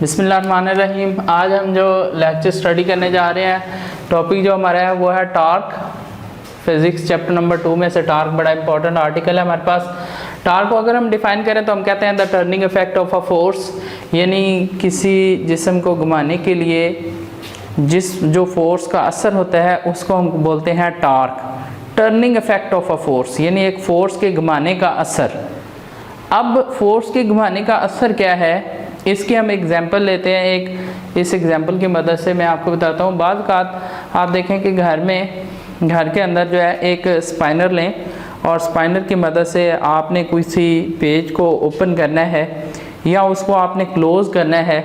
बिस्मिल्लाहिर्रहमानिर्रहीम। आज हम जो लेक्चर स्टडी करने जा रहे हैं, टॉपिक जो हमारा है वो है टार्क। फिज़िक्स चैप्टर नंबर 2 में से टार्क बड़ा इंपॉर्टेंट आर्टिकल है हमारे पास। टार्क को अगर हम डिफ़ाइन करें तो हम कहते हैं the turning effect of a force, यानी किसी जिस्म को घुमाने के लिए जो फोर्स का असर होता है उसको हम बोलते हैं torque. Turning effect of a force यानी एक फ़ोर्स के घुमाने का असर। अब फोर्स के घुमाने का असर क्या है, इसकी हम एग्जांपल लेते हैं। इस एग्जांपल की मदद से मैं आपको बताता हूँ। बाज़ औक़ात आप देखें कि घर के अंदर जो है एक स्पाइनर लें और स्पाइनर की मदद से आपने किसी पेज को ओपन करना है या उसको आपने क्लोज़ करना है,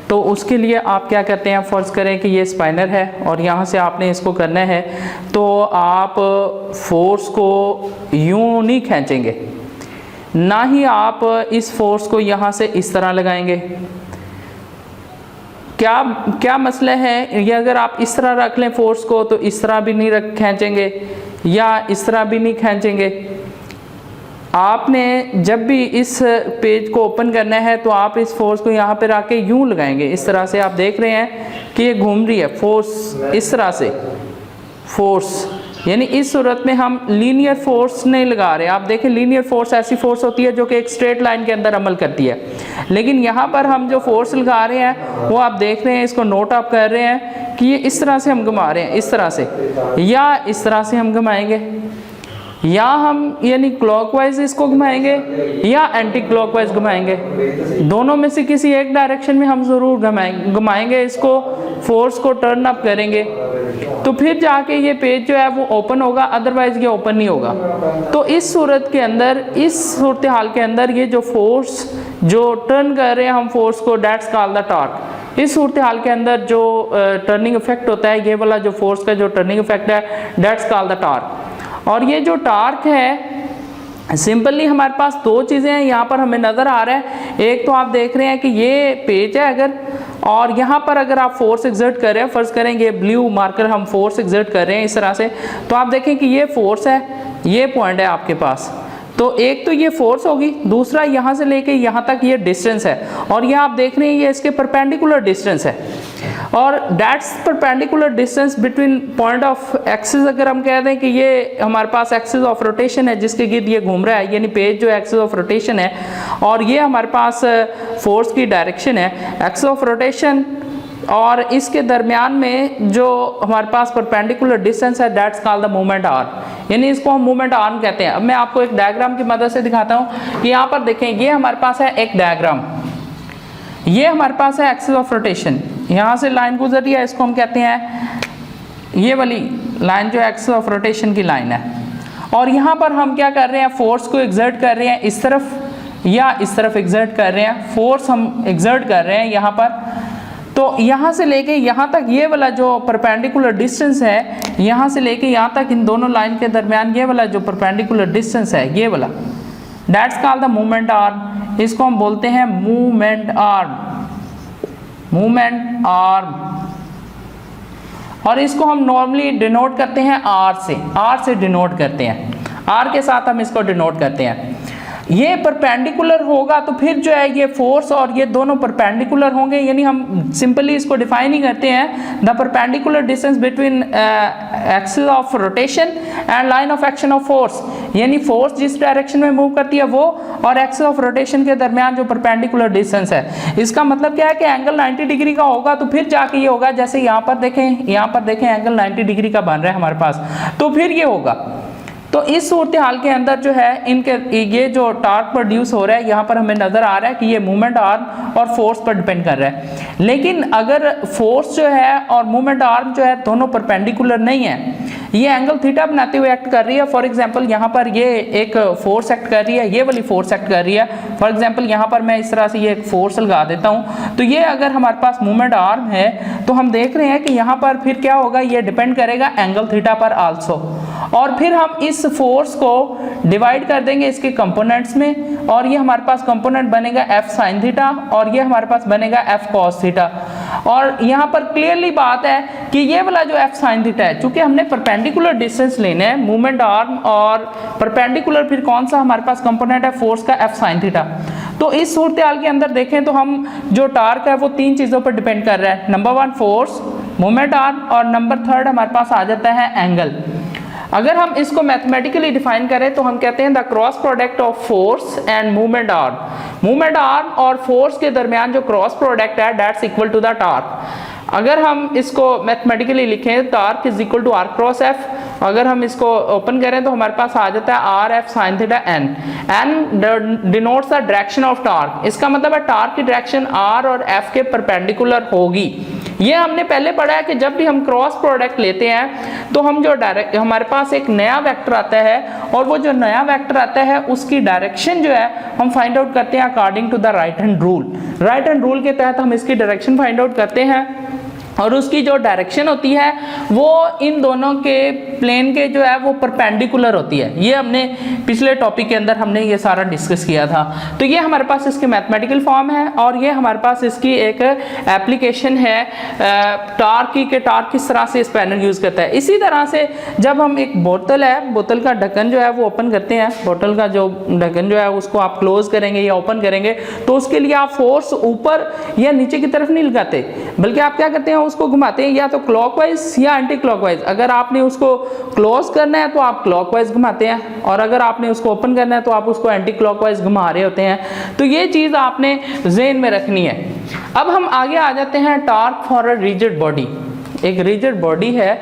तो उसके लिए आप क्या करते हैं, फ़र्ज़ करें कि ये स्पाइनर है और यहाँ से आपने इसको करना है, तो आप फोर्स को यूँ नहीं खींचेंगे, ना ही आप इस फोर्स को यहाँ से इस तरह लगाएंगे। क्या मसला है, ये अगर आप इस तरह रख लें फोर्स को तो इस तरह भी नहीं खींचेंगे या इस तरह भी नहीं खींचेंगे। आपने जब भी इस पेज को ओपन करना है तो आप इस फोर्स को यहाँ पे रख के यूँ लगाएंगे। इस तरह से आप देख रहे हैं कि ये घूम रही है फोर्स, इस तरह से फोर्स, यानी इस सूरत में हम लीनियर फोर्स नहीं लगा रहे। आप देखें लीनियर फोर्स ऐसी फोर्स होती है जो कि एक स्ट्रेट लाइन के अंदर अमल करती है, लेकिन यहाँ पर हम जो फोर्स लगा रहे हैं वो आप देख रहे हैं, इसको नोट आप कर रहे हैं कि ये इस तरह से हम घुमा रहे हैं, इस तरह से या इस तरह से हम घुमाएंगे, या हम यानी क्लॉकवाइज इसको घुमाएंगे या एंटी क्लॉकवाइज घुमाएंगे। दोनों में से किसी एक डायरेक्शन में हम ज़रूर घुमाएंगे इसको, फोर्स को टर्न अप करेंगे तो फिर जाके ये पेज जो है वो ओपन होगा, अदरवाइज ये ओपन नहीं होगा। तो इस सूरत के अंदर, इस सूरत हाल के अंदर ये जो फोर्स जो टर्न कर रहे हैं हम फोर्स को, डेट्स कॉल्ड द टॉर्क। इस सूरत हाल के अंदर जो टर्निंग इफेक्ट होता है, ये वाला जो फोर्स का जो टर्निंग इफेक्ट है, डेट्स कॉल्ड द टॉर्क। और ये जो टार्क है, सिंपली हमारे पास दो चीज़ें हैं यहाँ पर हमें नज़र आ रहा है। एक तो आप देख रहे हैं कि ये पेज है अगर, और यहाँ पर अगर आप फोर्स एक्सर्ट कर रहे हैं, फ़र्ज़ करेंगे ब्लू मार्कर हम फोर्स एक्सर्ट कर रहे हैं इस तरह से, तो आप देखें कि ये फोर्स है, ये पॉइंट है आपके पास। तो एक तो ये फोर्स होगी, दूसरा यहाँ से लेके यहाँ तक ये डिस्टेंस है, और यहाँ आप देख रहे हैं ये इसके परपेंडिकुलर डिस्टेंस है, और that's perpendicular distance between point of axis. अगर हम कह दें कि ये हमारे पास एक्सिस ऑफ रोटेशन है जिसके गिर्द ये घूम रहा है, यानी पेज जो एक्सिस ऑफ रोटेशन है, और ये हमारे पास फोर्स की डायरेक्शन है, एक्सिस ऑफ रोटेशन, और इसके दरमियान में जो हमारे पास परपेंडिकुलर डिस्टेंस है, that's called the moment arm, यानी इसको हम मोमेंट आर्म कहते हैं। अब मैं आपको एक डायग्राम की मदद से दिखाता हूँ कि यहाँ पर देखें, ये हमारे पास है एक डायग्राम, ये हमारे पास है एक्सिस ऑफ रोटेशन, यहाँ से लाइन गुजर रही है, इसको हम कहते हैं, ये वाली लाइन जो एक्सिस ऑफ रोटेशन की लाइन है, और यहाँ पर हम क्या कर रहे हैं, फोर्स को एक्सर्ट कर रहे हैं इस तरफ या इस तरफ एक्सर्ट कर रहे हैं, फोर्स हम एक्सर्ट कर रहे हैं यहाँ पर। तो यहाँ से लेके यहाँ तक ये वाला जो परपेंडिकुलर डिस्टेंस है, यहाँ से लेके यहाँ तक इन दोनों लाइन के दरमियान ये वाला जो परपेंडिकुलर डिस्टेंस है, ये वाला, that's called the moment arm. इसको हम बोलते हैं मूवमेंट आर्म, मूवमेंट आर्म। और इसको हम नॉर्मली डिनोट करते हैं आर से डिनोट करते हैं, आर के साथ हम इसको डिनोट करते हैं। ये परपेंडिकुलर होगा तो फिर जो है ये फोर्स और ये दोनों परपेंडिकुलर होंगे, यानी हम सिंपली इसको डिफाइन ही करते हैं, the perpendicular distance between axis of rotation and line of action of force, यानी फोर्स जिस डायरेक्शन में मूव करती है वो और एक्सिस ऑफ रोटेशन के दरमियान जो परपेंडिकुलर डिस्टेंस है। इसका मतलब क्या है कि एंगल 90 डिग्री का होगा तो फिर जाके ये होगा, जैसे यहाँ पर देखें एंगल 90 डिग्री का बन रहा है हमारे पास, तो फिर ये होगा। तो इस सूरत हाल के अंदर जो है इनके ये जो टार्क प्रोड्यूस हो रहा है, यहाँ पर हमें नज़र आ रहा है कि ये मूवमेंट आर्म और फोर्स पर डिपेंड कर रहा है। लेकिन अगर फोर्स जो है और मूवमेंट आर्म जो है दोनों परपेंडिकुलर नहीं है, ये एंगल थीटा बनाते हुए एक्ट कर रही है। फॉर एग्जांपल यहाँ पर ये एक फोर्स एक्ट कर रही है, ये वाली फोर्स एक्ट कर रही है। फॉर एग्जांपल यहाँ पर मैं इस तरह से ये एक फोर्स लगा देता हूँ, तो ये अगर हमारे पास मूवमेंट आर्म है तो हम देख रहे हैं कि यहाँ पर फिर क्या होगा, ये डिपेंड करेगा एंगल थीटा पर आल्सो। और फिर हम इस फोर्स को डिवाइड कर देंगे इसके कंपोनेंट्स में, और ये हमारे पास कंपोनेंट बनेगा एफ साइन थीटा और ये हमारे पास बनेगा एफ कॉस थीटा। और यहाँ पर क्लियरली बात है कि ये वाला जो एफ साइन थीटा है, चूंकि हमने परपेंडिकुलर डिस्टेंस लेना है, मूवमेंट आर्म और परपेंडिकुलर फिर कौन सा हमारे पास कंपोनेंट है फोर्स का, एफ साइन थीटा, तो तो इस सूरत हाल के अंदर देखें तो हम जो टार्क है वो 3 चीज़ों पर डिपेंड कर रहा है। नंबर 1 फोर्स, मोमेंट आर्म, और नंबर 3 हमारे पास आ जाता है एंगल। अगर हम इसको मैथमेटिकली डिफाइन करें तो हम कहते हैं the cross product of force and movement arm. Movement arm और फोर्स के दरमियान जो क्रॉस प्रोडक्ट है that's equal to the torque. अगर हम इसको मैथमेटिकली लिखें torque is equal to R cross F, अगर हम इसको ओपन करें तो हमारे पास आ जाता है R F sine theta N. N denotes the direction of torque, इसका मतलब है टार्क की डायरेक्शन आर और एफ के परपेंडिकुलर होगी। ये हमने पहले पढ़ा है कि जब भी हम क्रॉस प्रोडक्ट लेते हैं तो हम जो डायरेक्ट हमारे पास एक नया वेक्टर आता है और वो जो नया वेक्टर आता है उसकी डायरेक्शन जो है हम फाइंड आउट करते हैं according to the right hand rule. Right hand rule के तहत हम इसकी डायरेक्शन फाइंड आउट करते हैं और उसकी जो डायरेक्शन होती है वो इन दोनों के प्लेन के जो है वो परपेंडिकुलर होती है। ये हमने पिछले टॉपिक के अंदर हमने ये सारा डिस्कस किया था। तो ये हमारे पास इसकी मैथमेटिकल फॉर्म है और ये हमारे पास इसकी एक एप्लीकेशन है टार्क की, के टार्क किस तरह से स्पैनर यूज़ करता है। इसी तरह से जब हम एक बोतल है, बोतल का ढक्कन जो है वो ओपन करते हैं, बोतल का जो ढक्कन जो है उसको आप क्लोज करेंगे या ओपन करेंगे तो उसके लिए आप फोर्स ऊपर या नीचे की तरफ नहीं लगाते, बल्कि आप क्या करते हैं उसको घुमाते हैं या तो क्लॉकवाइज या एंटी क्लॉकवाइज। अगर आपने उसको क्लोज करना है तो आप क्लॉकवाइज घुमाते हैं और अगर आपने उसको ओपन करना है तो आप उसको एंटी क्लॉकवाइज घुमा रहे होते हैं। तो ये चीज़ आपने ज़हन में रखनी है। अब हम आगे आ जाते हैं torque for a rigid body. एक रिजिड बॉडी है,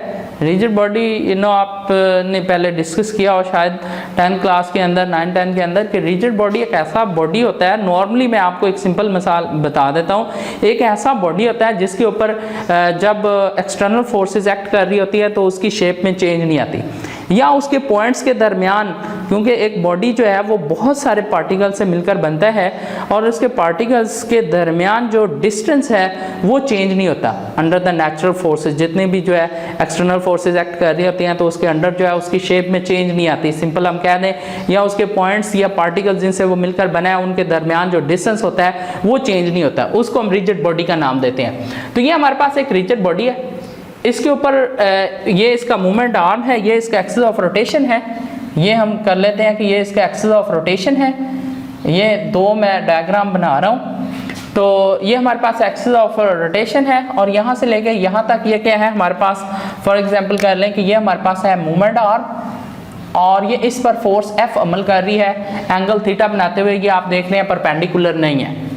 रिजिड बॉडी आपने पहले डिस्कस किया और शायद 10th क्लास के अंदर 9-10 के अंदर कि रिजिड बॉडी एक ऐसा बॉडी होता है। नॉर्मली मैं आपको एक सिंपल मिसाल बता देता हूँ। एक ऐसा बॉडी होता है जिसके ऊपर जब एक्सटर्नल फोर्सेस एक्ट कर रही होती है तो उसकी शेप में चेंज नहीं आती या उसके पॉइंट्स के दरमियान, क्योंकि एक बॉडी जो है वो बहुत सारे पार्टिकल से मिलकर बनता है और उसके पार्टिकल्स के दरमियान जो डिस्टेंस है वो चेंज नहीं होता अंडर द नेचुरल फोर्सेस। जितने भी जो है एक्सटर्नल फोर्सेस एक्ट कर रही होती हैं तो उसके अंडर जो है उसकी शेप में चेंज नहीं आती। सिंपल हम कह दें या उसके पॉइंट्स या पार्टिकल्स जिनसे वो मिलकर बना है उनके दरमियान जो डिस्टेंस होता है वो चेंज नहीं होता, उसको हम रिजिड बॉडी का नाम देते हैं। तो ये हमारे पास एक रिजिड बॉडी है। इसके ऊपर ये इसका मूवमेंट आर्म है, ये इसका एक्सिस ऑफ रोटेशन है। ये हम कर लेते हैं कि ये इसका एक्सिस ऑफ रोटेशन है। ये दो मैं डायग्राम बना रहा हूँ। तो ये हमारे पास एक्सिस ऑफ रोटेशन है और यहाँ से लेके यहाँ तक ये क्या है हमारे पास, फॉर एग्जांपल कर लें कि ये हमारे पास है मूवमेंट आर्म और ये इस पर फोर्स F अमल कर रही है एंगल थीटा बनाते हुए। ये आप देख रहे हैं परपेंडिकुलर नहीं है।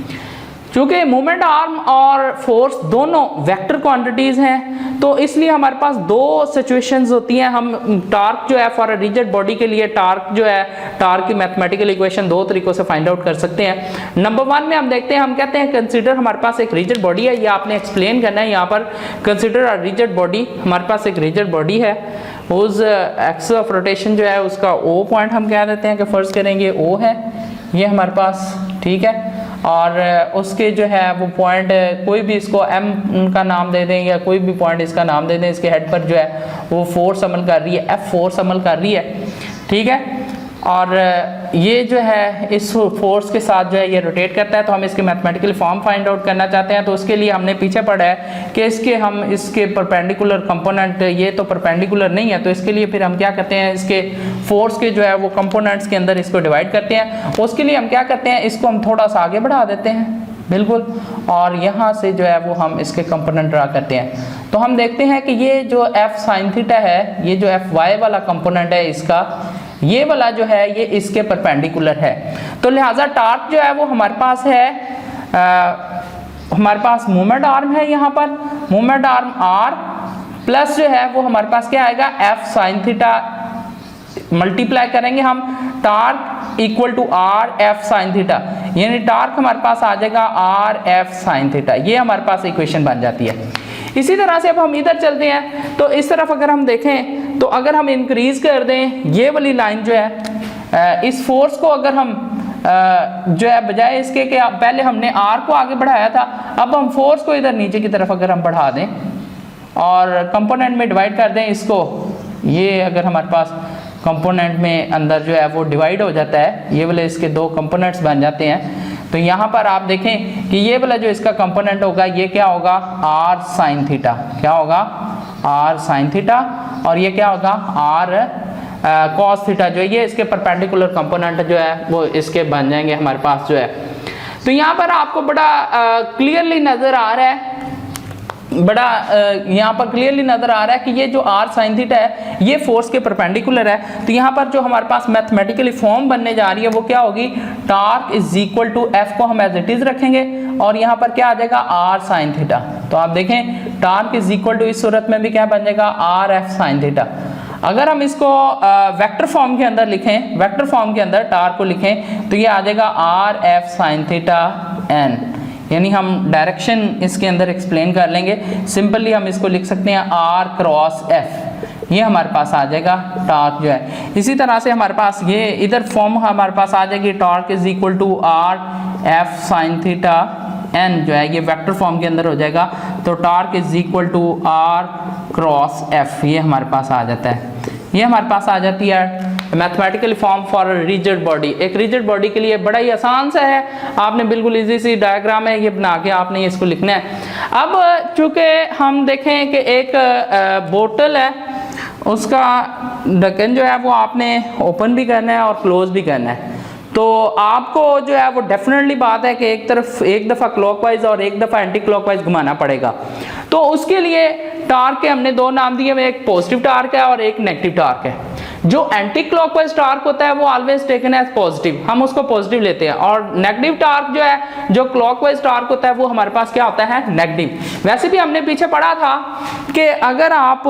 क्योंकि मूवमेंट आर्म और फोर्स दोनों वेक्टर क्वांटिटीज हैं तो इसलिए हमारे पास दो सिचुएशंस होती हैं। हम टार्क जो है फॉर अ रिजिड बॉडी के लिए टार्क जो है, टार्क की मैथमेटिकल इक्वेशन दो तरीकों से फाइंड आउट कर सकते हैं। नंबर 1 में हम देखते हैं, हम कहते हैं कंसीडर हमारे पास एक रिजिड बॉडी है। ये आपने एक्सप्लेन करना है यहाँ पर। कंसीडर अ रिजिड बॉडी, हमारे पास एक रिजिड बॉडी है, उस एक्सिस ऑफ रोटेशन जो है उसका O पॉइंट हम कह देते हैं कि फर्ज करेंगे O है ये हमारे पास, ठीक है। और उसके जो है वो पॉइंट कोई भी इसको M का नाम दे दें या कोई भी पॉइंट इसका नाम दे दें। इसके हेड पर जो है वो फोर्स अमल कर रही है, F फोर्स अमल कर रही है, ठीक है। और ये जो है इस फोर्स के साथ जो है ये रोटेट करता है। तो हम इसके मैथमेटिकल फॉर्म फाइंड आउट करना चाहते हैं। तो उसके लिए हमने पीछे पढ़ा है कि इसके परपेंडिकुलर कंपोनेंट, ये तो परपेंडिकुलर नहीं है तो इसके लिए फिर हम क्या करते हैं, इसके फोर्स के जो है वो कंपोनेंट्स के अंदर इसको डिवाइड करते हैं। उसके लिए हम क्या करते हैं, इसको हम थोड़ा सा आगे बढ़ा देते हैं बिल्कुल, और यहाँ से जो है वो हम इसके कंपोनेंट ड्रा करते हैं। तो हम देखते हैं कि ये जो F साइन थीटा है, ये जो Fy वाला कंपोनेंट है इसका, ये वाला जो है ये इसके परपेंडिकुलर है। तो लिहाजा टार्क जो है वो हमारे पास है, हमारे पास मूवमेंट आर्म है, यहाँ पर मूवमेंट आर्म R प्लस जो है वो हमारे पास क्या आएगा F साइन थीटा, मल्टीप्लाई करेंगे हम torque equal to R F sine theta, यानी टार्क हमारे पास आ जाएगा R F साइन थीटा। ये हमारे पास इक्वेशन बन जाती है। इसी तरह से अब हम इधर चलते हैं तो इस तरफ अगर हम देखें तो अगर हम इंक्रीज कर दें ये वाली लाइन जो है, इस फोर्स को अगर हम जो है बजाय इसके कि पहले हमने R को आगे बढ़ाया था, अब हम फोर्स को इधर नीचे की तरफ अगर हम बढ़ा दें और कंपोनेंट में डिवाइड कर दें इसको, ये अगर हमारे पास कंपोनेंट में अंदर जो है वो डिवाइड हो जाता है, ये वाले इसके दो कंपोनेंट्स बन जाते हैं। तो यहाँ पर आप देखें कि ये वाला जो इसका कंपोनेंट होगा ये क्या होगा R साइन थीटा, क्या होगा R साइन थीटा, और ये क्या होगा R कॉस थीटा, जो ये इसके परपेंडिकुलर कंपोनेंट जो है वो इसके बन जाएंगे हमारे पास जो है। तो यहाँ पर आपको बड़ा क्लियरली नजर आ रहा है, यहाँ पर क्लियरली नजर आ रहा है कि ये जो r sin थीटा है ये फोर्स के परपेंडिकुलर है। तो यहाँ पर जो हमारे पास मैथमेटिकली फॉर्म बनने जा रही है वो क्या होगी, torque is equal to F को हम एज इट इज रखेंगे और यहाँ पर क्या आ जाएगा r sin थीटा। तो आप देखें टॉर्क इज इक्वल टू इस सूरत में भी क्या बन जाएगा RF sin थीटा। अगर हम इसको वेक्टर फॉर्म के अंदर लिखें, वेक्टर फॉर्म के अंदर टॉर्क को लिखें तो ये आ जाएगा RF sin थीटा n, यानी हम डायरेक्शन इसके अंदर एक्सप्लेन कर लेंगे। सिंपली हम इसको लिख सकते हैं r क्रॉस f, ये हमारे पास आ जाएगा टॉर्क जो है। इसी तरह से हमारे पास ये इधर फॉर्म हमारे पास आ जाएगी torque is equal to r f sin theta n जो है ये वेक्टर फॉर्म के अंदर हो जाएगा। तो torque is equal to r cross f, ये हमारे पास आ जाता है, ये हमारे पास आ जाती है mathematical form for rigid body. एक रिजिड बॉडी के लिए बड़ा ही आसान सा है, आपने बिल्कुल इजी सी डायग्राम है ये बना के आपने इसको लिखना है। अब चूंकि हम देखें कि एक बोतल है, उसका ढक्कन जो है वो आपने ओपन भी करना है और क्लोज भी करना है, तो आपको जो है वो डेफिनेटली बात है कि एक दफ़ा क्लॉकवाइज और एक दफ़ा एंटी क्लॉकवाइज घुमाना पड़ेगा। तो उसके लिए टार्क के हमने दो नाम दिए हुए, एक पॉजिटिव टार्क है और एक नेगेटिव टार्क है। जो एंटी क्लॉकवाइज टार्क होता है वो ऑलवेज टेकन एज पॉजिटिव, हम उसको पॉजिटिव लेते हैं, और नेगेटिव टार्क जो है, जो क्लॉकवाइज टार्क होता है वो हमारे पास क्या होता है, नेगेटिव। वैसे भी हमने पीछे पढ़ा था कि अगर आप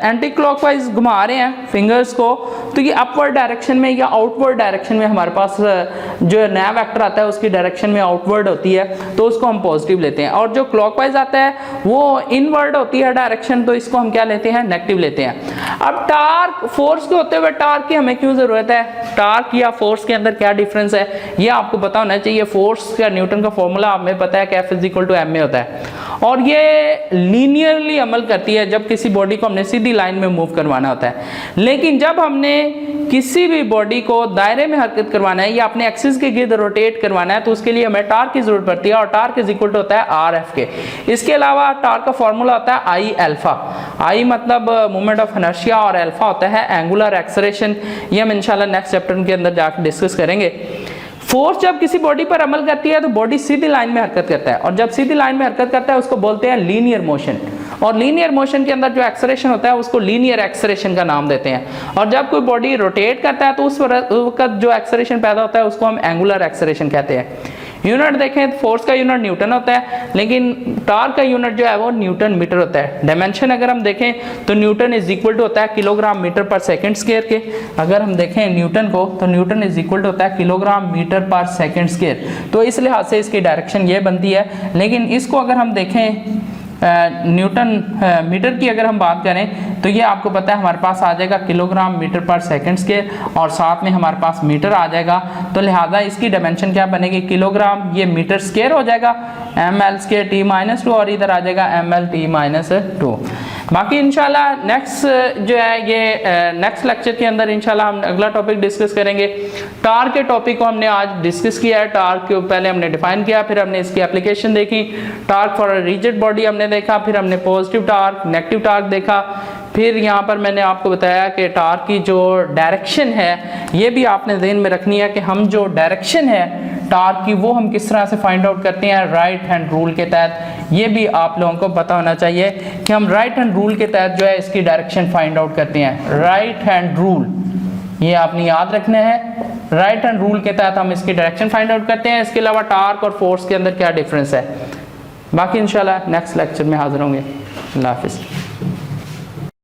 एंटी क्लॉकवाइज घुमा रहे हैं फिंगर्स को तो ये अपवर्ड डायरेक्शन में या आउटवर्ड डायरेक्शन में हमारे पास जो नया वेक्टर आता है उसकी डायरेक्शन में आउटवर्ड होती है, तो उसको हम पॉजिटिव लेते हैं। और जो क्लॉकवाइज आता है वो इनवर्ड होती है डायरेक्शन, तो इसको हम क्या लेते हैं, नेगेटिव लेते हैं। अब टार्क फोर्स के होते हुए टार्क की हमें क्यों जरूरत है, टार्क या फोर्स के अंदर क्या डिफरेंस है ये आपको पता होना चाहिए। फोर्स का न्यूटन का फॉर्मूला हमें पता है कि F is equal to m में होता है, और ये लीनियरली अमल करती है जब किसी बॉडी को हमने सीधी लाइन में मूव करवाना होता है। लेकिन जब हमने किसी भी बॉडी को दायरे में हरकत करवाना है या अपने एक्सिस के गिर्द रोटेट करवाना है तो उसके लिए हमें टार्क की जरूरत पड़ती है, और टार्क इज इक्वल टू होता है RF के। इसके अलावा टार्क का फॉर्मूला होता है I अल्फा, I मतलब मोमेंट ऑफ इनर्शिया और अल्फा होता है एंगुलर एक्सेलरेशन। ये हम इंशाल्लाह नेक्स्ट चैप्टर के अंदर जाकर डिस्कस करेंगे। फोर्स जब किसी बॉडी पर अमल करती है तो बॉडी सीधी लाइन में हरकत करता है, और जब सीधी लाइन में हरकत करता है उसको बोलते हैं लीनियर मोशन, और लीनियर मोशन के अंदर जो एक्सेलरेशन होता है उसको लीनियर एक्सेलरेशन का नाम देते हैं। और जब कोई बॉडी रोटेट करता है तो उस वक्त जो एक्सेलरेशन पैदा होता है उसको हम एंगुलर एक्सेलरेशन कहते हैं। यूनिट देखें, फोर्स का यूनिट न्यूटन होता है, लेकिन टार्क का यूनिट जो है वो न्यूटन मीटर होता है। डायमेंशन अगर हम देखें तो न्यूटन इज इक्वल टू होता है किलोग्राम मीटर पर सेकंड स्क्वायर के। अगर हम देखें न्यूटन को तो न्यूटन इज इक्वल टू होता है किलोग्राम मीटर पर सेकंड स्क्वायर, तो इस लिहाज से इसकी डायरेक्शन ये बनती है। लेकिन इसको अगर हम देखें न्यूटन मीटर की अगर हम बात करें तो ये आपको पता है हमारे पास आ जाएगा किलोग्राम मीटर पर सेकंड स्क्वायर, और साथ में हमारे पास मीटर आ जाएगा, तो लिहाजा इसकी डायमेंशन क्या बनेगी, किलोग्राम ये मीटर स्क्वायर हो जाएगा ml स्क्वायर t-2, और इधर आ जाएगा ml t-2। बाकी इंशाल्लाह नेक्स्ट जो है ये नेक्स्ट लेक्चर के अंदर इंशाल्लाह हम अगला टॉपिक डिस्कस करेंगे। टार्क के टॉपिक को हमने आज डिस्कस किया है, टार्क को पहले हमने डिफाइन किया, फिर हमने इसकी एप्लीकेशन देखी, टार्क फॉर रिजिड बॉडी हमने देखा, फिर हमने पॉजिटिव टार्क, नेगेटिव टार्क देखा, फिर यहाँ पर मैंने आपको बताया कि टार्क की जो डायरेक्शन है ये भी आपने ध्यान में रखनी है कि हम जो डायरेक्शन है टार्क की वो हम किस तरह से फाइंड आउट करते हैं राइट हैंड रूल के तहत। ये भी आप लोगों को पता होना चाहिए कि हम राइट हैंड रूल के तहत जो है इसकी डायरेक्शन फाइंड आउट करते हैं। राइट हैंड रूल ये आपने याद रखना है, राइट हैंड रूल के तहत हम इसकी डायरेक्शन फाइंड आउट करते हैं। इसके अलावा टार्क और फोर्स के अंदर क्या डिफरेंस है, बाकी इंशाल्लाह नेक्स्ट लेक्चर में हाजिर होंगे। अल्लाह हाफिज़।